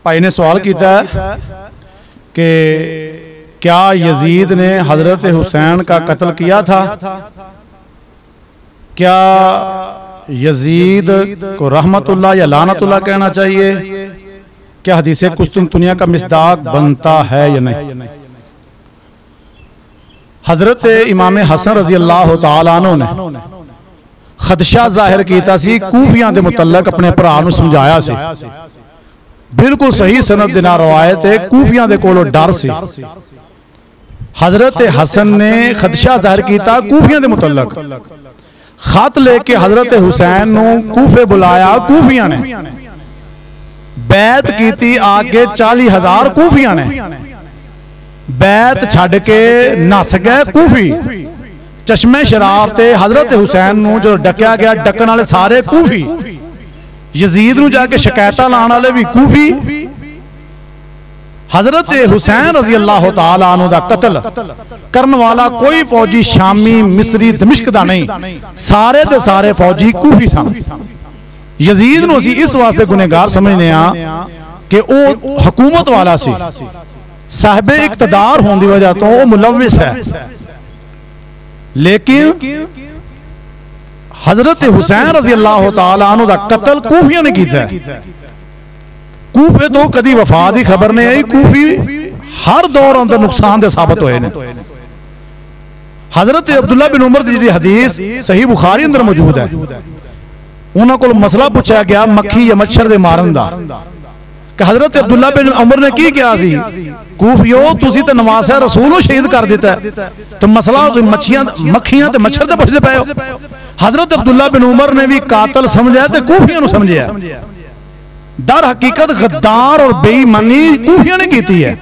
भाई ने सवाल किया कि क्या यजीद ने हजरत हुसैन का कत्ल किया था? क्या यजीद को रहमतुल्लाह या लानतुल्लाह कहना चाहिए? क्या हदीस कुस्तुनतुनिया का मिस्दाक बनता है या नहीं? हजरत इमाम हसन रजी अल्लाह तआला अन्हु ने खदशा जाहिर किया सी, कूफियां दे मुतल्लक अपने भरा नूं समझाया सी। बिल्कुल सही सनद दे नाल रवायत है, कूफियां दे कोलों डर सी। हजरत हसन ने खदशा जाहिर किया कूफियां दे मुतल्लक, खत लेके हजरत हुसैन नूं कूफे बुलाया। कूफियां ने बैत की, आगे 40,000 कूफियां ने बैत छड़ के नस गए। कूफी चश्मे शराब ते हजरत हुसैन नूं जो डकया गया, डकन वाले सारे कूफी, यजीद नूं जाके शिकायतां लाण वाले भी कूफी। हजरत हुसैन रजी अल्लाह तआला अन्हु दा कत्ल करने वाला कोई फौजी शामी, मिस्री, दमिश्क दा नहीं, सारे दे सारे फौजी कूफी सन। यजीद नूं असीं इस वास्ते गुनहगार समझने आ कि वो हुकूमत वाला सी, साहिबे इक्तदार होने की वजह तो वो मुलविस है। लेकिन हजरत हुसैन रजी अल्लाह तआला अन्हु दा कत्ल कूफियां ने किया। कूफे तो कदी वफा की खबर नहीं आई, कूफी हर दौर अंदर नुकसान दे साबित होए ने। हजरत अब्दुल्ला बिन उमर की हदीस सही बुखारी अंदर मौजूद है। उन्होंने को मसला पूछा गया मक्खी या मच्छर दे मारन दा, कि हजरत अब्दुल्ला बिन उमर ने की किया सी, कूफियो तुसी तो नवासा रसूल नूं शहीद कर दिता है, तो मसला मक्खियां ते मच्छर ते पुछदे पए हो। हजरत अब्दुल्ला बिन उमर ने भी कातल समझा ते कूफियां नूं समझिया। दर हकीकत गद्दार और बेईमानी कूफियां ने की है।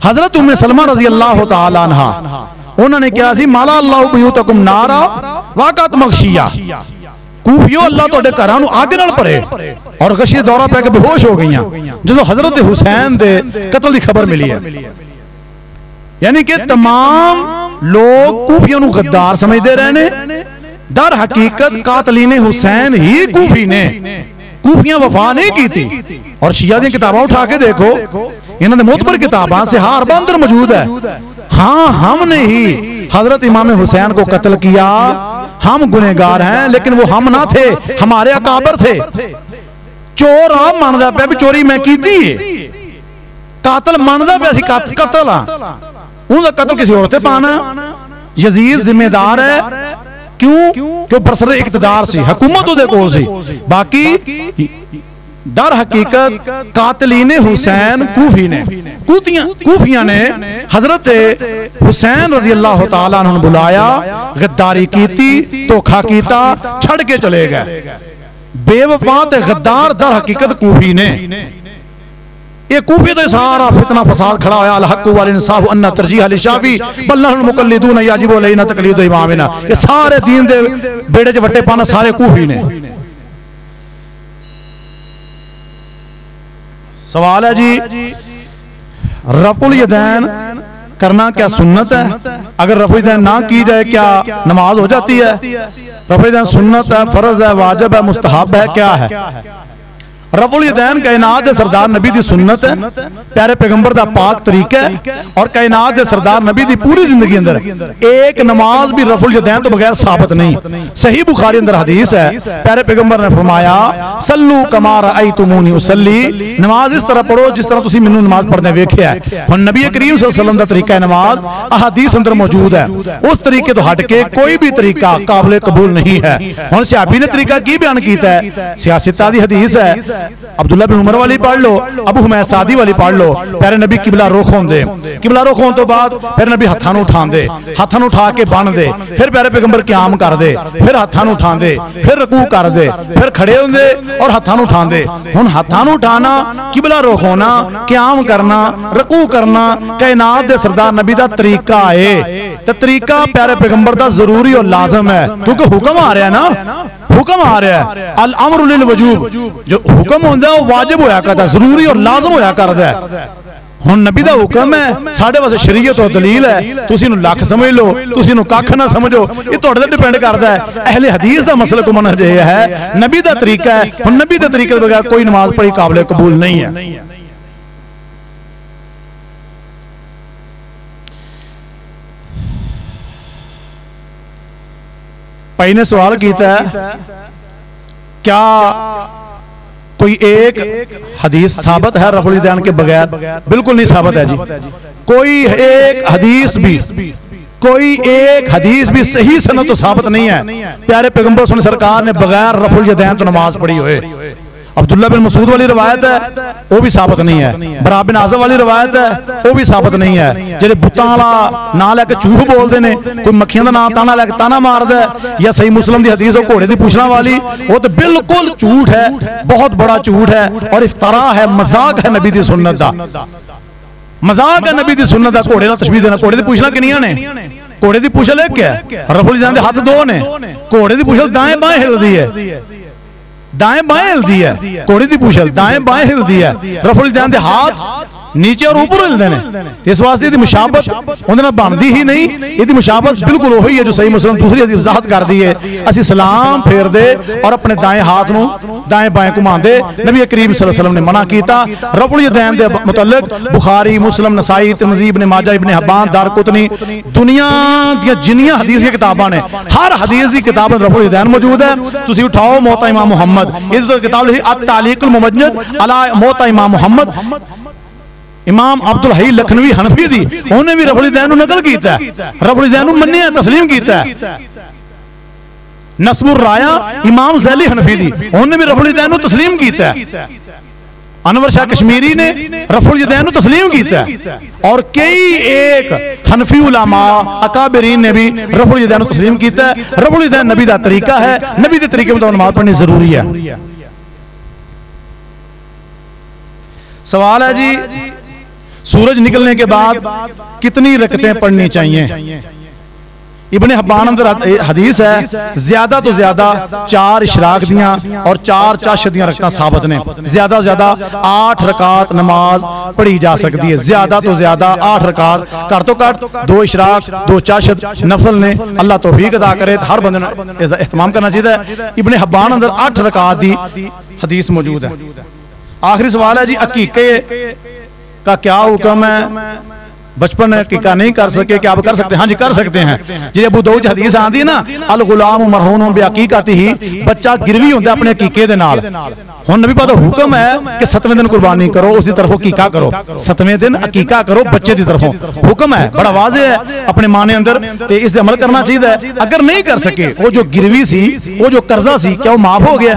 हजरत उम्मे सलमा रजी अल्लाह तआला अन्हा उन्होंने कहा सी, माला अल्लाह बुयूतकुम नारा वाक़अत मग़शिया, कूफियो अल्लाह तुहाडे घरां नूं अग नाल भरे और गशी दौरा पै के बेहोश हो गई जो हजरत हुसैन दे कत्ल की खबर मिली है। यानी कि तमाम लोग कूफियों नूं गद्दार समझते रहे ने, दर हकीकत कातलीने हुसैन ही कूफी ने, कूफियां वफा नहीं की थी। और शिया दी किताबां उठा के देखो, इन्हां दे मोतबर किताबां से हार अंदर मौजूद है। हाँ, हमने ही हजरत इमाम हुसैन को कत्ल किया, हम गुनहगार हैं, लेकिन वो हम ना थे, हमारे अकाबर थे। चोर आप मानदा पे भी चोरी मैं की थी, कातल मानदा पे सी कत्ल आ, उनका कत्ल किसी और ते पाना। यजीद जिम्मेदार है, क्यों? क्यों बरसरे इक्तदार सी, हुकूमत उहदे कोल सी। बाकी दर हकीकत कातलीने हुसैन कूफी ने, कूफियां ने हजरत हुसैन रजी अल्लाह तआला अन्हु बुलाया, गद्दारी की, धोखा किया, छड़ के चले गए। बेवफा ते गद्दार दर हकीकत कूफी ने। ये कूफी तो सारा फितना फसाद खड़ा होया, अल हक़्क़ु वल इंसाफ़ु अन्ना तरजीह लिशाफ़ी बल नहनु मुक़ल्लिदून याजिबु अलैना तक़लीदु इमामिना। ये सारे दीन दे बेड़े च वट्टे पाना सारे कूफी ने। सवाल है जी, रफ़ुल यदैन करना क्या सुन्नत है? अगर रफ़ुल यदैन ना की जाए क्या नमाज हो जाती है? रफ़ुल यदैन सुन्नत है, फर्ज है, वाजिब है, मुस्तहब है, क्या है? रफ़ुल यदैन कायनात दे सरदार नबी दी सुन्नत है, प्यारे पैगंबर दा पाक तरीका है। और कायनात दे सरदार नबी दी पूरी जिंदगी अंदर एक नमाज भी रफ़ुल यदैन तो बगैर साबित नहीं। सही बुखारी अंदर हदीस है, प्यारे पैगंबर ने फरमाया, सल्लू कमा रअयतुमूनी उसल्ली, नमाज इस तरह पढ़ो जिस तरह तुसी मैनू नमाज पढ़ने वेख्या है। हुण नबी करीम सल्लल्लाहु अलैहि वसल्लम दा तरीका है नमाज, अहादीस अंदर मौजूद है। उस तरीके तो हट के कोई भी तरीका काबिल कबूल नहीं है। हुण सहाबी ने तरीका की बयान कीता है, सियासत दी हदीस है, अब्दुल्ला बिन उमर वाली पढ़ लो, अबू हुमैद सादी वाली पढ़ लो। प्यारे नबी किबला रुख होंदे, किबला रुख होने तो बाद फिर नबी हत्थां नूं उठांदे, हत्थां नूं उठा के बन दे, फिर प्यारे पैगंबर क़याम कर दे, फिर हत्थां नूं उठांदे, फिर रकू कर दे, फिर खड़े होंदे और हत्थां नूं उठांदे। हुण हत्थां नूं उठाना, किबला रुख होना, क़याम करना, रकू करना कायनात दे सरदार नबी दा तरीका है। ते तरीका प्यारे पैगंबर दा जरूरी और लाजम है, क्योंकि हुक्म आ रहा है ना, हुक्म आ रहा है। अल अम्रु लिल वजूब, जो हुक्म होंदा है वो वाजिब होया करदा, जरूरी और लाजम होया करदा है। हुण नबी दा हुक्म है, साडे वास्ते शरीयत और दलील है, तुसीं इहनूं लख समझ लो, तुसीं इहनूं कख ना समझो, ये तुहाडे ते डिपेंड करदा है। अहले हदीस दा मसलक मनहज है, नबी दा तरीका है। हुण नबी दे तरीके दे बगैर कोई नमाज पढ़ी काबिल कबूल नहीं है। भाई ने सवाल किया, क्या कोई एक हदीस साबित है रफुल यदैन के बगैर? बिल्कुल नहीं साबित है जी। कोई एक हदीस भी सही सनद तो साबित नहीं है। प्यारे पैगंबर सरकार ने बगैर रफुल यदैन तो नमाज पढ़ी होए। अब्दुल्ला बिन मसूद वाली रवायत है, वो भी साबित नहीं है। बरा बिन आज़म वाली रवायत है, वो भी साबित नहीं है। जेडे बुतां वाला नाम लैके झूठ बोलते हैं, कोई मक्खियां दा नाम ताना लैके ताना मारदा है, या सही मुस्लिम की हदीस घोड़े की पूछना वाली, वो तो बिल्कुल झूठ है, बहुत बड़ा झूठ है और इफ्तरा है, मजाक है नबी दी सुन्नत दा। मजाक है नबी दी सुन्नत दा घोड़े दा तशबीह देना। घोड़े दी पूछना किनियां ने? घोड़े दी पूछल एक है, रफुल यदैन दे हाथ दो ने। घोड़े दी पूछल दाएं बाएं हिलदी है, दाएं बाएं हिलदी है। घोड़े की पूछल दाएं बाएं हिलदी है, रफुल यदैन दे हाथ नीचे और ऊपर हिलते हैं। इस वास्ते इसकी मुशाबत उहदे नाल बनदी ही नहीं। इसकी मुशाबत बिल्कुल वही है जो सही मुस्लिम दूसरी हदीस वजाहत करदी है। असीं सलाम फेरदे और अपने दाएं हाथ नूं दाएं बाएं घुमांदे। नबी करीम सल्लल्लाहु अलैहि वसल्लम ने मना कीता। रफुल यदैन दे मुतल्लिक बुखारी, मुस्लिम, नसाई, तिरमिज़ी, इब्न माजा, इब्न हिब्बान, दारकुतनी, दुनिया दी जिन्नियां हदीस दी किताबां ने, हर हदीस दी किताब में रफुल यदैन मौजूद है। तुसीं उठाओ मौता इमाम मुहम्मद, इहदी तो किताब लिखी अत-तालीकुल मुमज्जद अला मौता इमाम मुहम्मद। इमाम अब्दुल हई लखनवी हनफी दी, उन्हें भी रफुल यदैन नकल किया, रफुल यदैन मन्निया तस्लीम किया। नस्बुर राया इमाम ज़ैली हनफी दी, उन्हें भी रफुल यदैन तस्लीम किया। अनवर शाह कश्मीरी ने रफुल यदैन तस्लीम किया और कई एक हनफी उलमा अकाबरीन ने भी रफुल यदैन तस्लीम किया। रफुल यदैन नबी दा तरीका है, नबी के तरीके में नमाज पढ़नी जरूरी है। सवाल है जी, सूरज निकलने के बाद कितनी रकतें पढ़नी चाहिए? इब्ने हिब्बान अंदर हदीस है, ज्यादा तो ज्यादा 4 इशराक दियां और 4 चाशत दियां रकतां साबित ने। ज्यादा से ज्यादा 8 रकात नमाज पढ़ी जा सकती है। ज्यादा तो ज्यादा 8 रकात, घट तो घट 2 इशराक 2 चाशत नफल ने। अल्लाह तौफीक अता करे, हर बंदे ने इसका एहतमाम करना चाहिए। इब्ने हिब्बान अंदर 8 रकात दी हदीस मौजूद है। आखिरी सवाल है जी, अकीके का क्या हुक्म है? बचपन में अकीका नहीं कर सके, क्या आप कर सकते हैं? हाँ जी कर सकते हैं। जी अबू दाऊद हदीस आती है ना, अल गुलाम मरहून बिअकीकतिही, बच्चा गिरवी होता है अपने अकीके दे नाल। हुण नबी पाक दा हुक्म है कि 7वें दिन कुर्बानी करो, उसकी तरफों अकीका करो। 7वें दिन अकीका करो बच्चे की तरफों, हुक्म है, बड़ा वाज़ेह है अपने माने अंदर, ते इस पे अमल करना चाहिए। अगर नहीं कर सके, वो जो गिरवी सी, वो जो कर्जा सी, क्या वो माफ हो गया?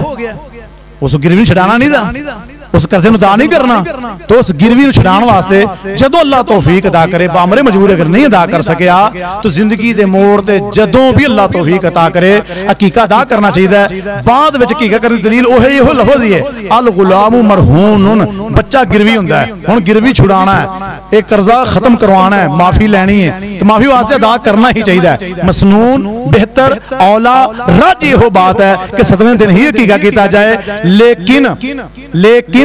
उस गिरवी छड़ाना नहीं था, उस कर्जे अदा नहीं करना। तो उस गिरवी छुड़ाने वास्ते जदों अल्लाह तौफीक अता करे, बामरे मजबूर अगर नहीं अदा कर सकिया तो जिंदगी के मोड़ ते जदों भी अल्लाह तौफीक अता करे अकीका अदा करना चाहिए। बाद विच अकीका करने की दलील ओही इहो लफ्ज़ ही है, अल गुलाम मरहून, बच्चा गिरवी हुंदा है। हुण गिरवी छुड़ाना है, एक कर्जा खत्म करवाना है, माफी लैनी है, तो माफी वास्ते अदा करना ही चाहिए। मसनून बेहतर औला रज इहो बात है कि 7वें दिन ही अकीका किया जाए। लेकिन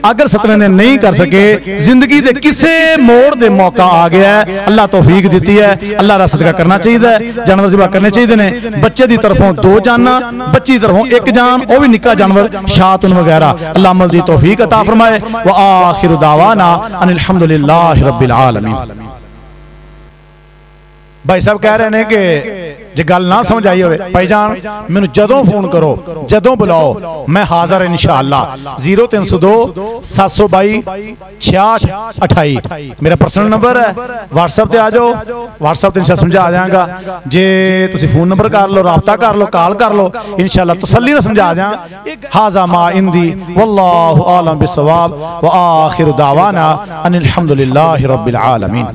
अगर 7वें दिन नहीं कर सके, जिंदगी के किसी मोड़ दे मौका आ गया है, अल्लाह तौफीक दी है, अल्लाह दा सदका करना चाहिए। जानवर ज़िबा करने चाहिए ने। बच्चे की तरफों 2 जाना, बच्ची तरफों 1 जान, वो भी निक्का जानवर शातुन वगैरह। अल्लाह अमल दी तौफीक अता फरमाए। व आखिरु दावाना अनिल हम्दुलिल्लाहि रब्बिल आलमीन। भाई साहब कह रहे हैं कि जे गल ना समझ आई हो, भाईजान मैनू जदों फोन करो, जदों बुलाओ, मैं हाजिर इंशाअल्लाह। 0302 722 6628 मेरा पर्सनल नंबर है। व्हाट्सएप ते आ जाओ, व्हाट्सएप ते इंशाअल्लाह समझा जाएगा। जे तुसी फोन नंबर कर लो, राब्ता कर लो, कॉल कर लो, इंशाअल्लाह तसल्ली से समझा जाएगा। हाजा मा इंदी वल्लाहु आलम बिस्सवाब व आखिरु दावाना अनिल हम्दुलिल्लाहि रब्बिल आलमीन।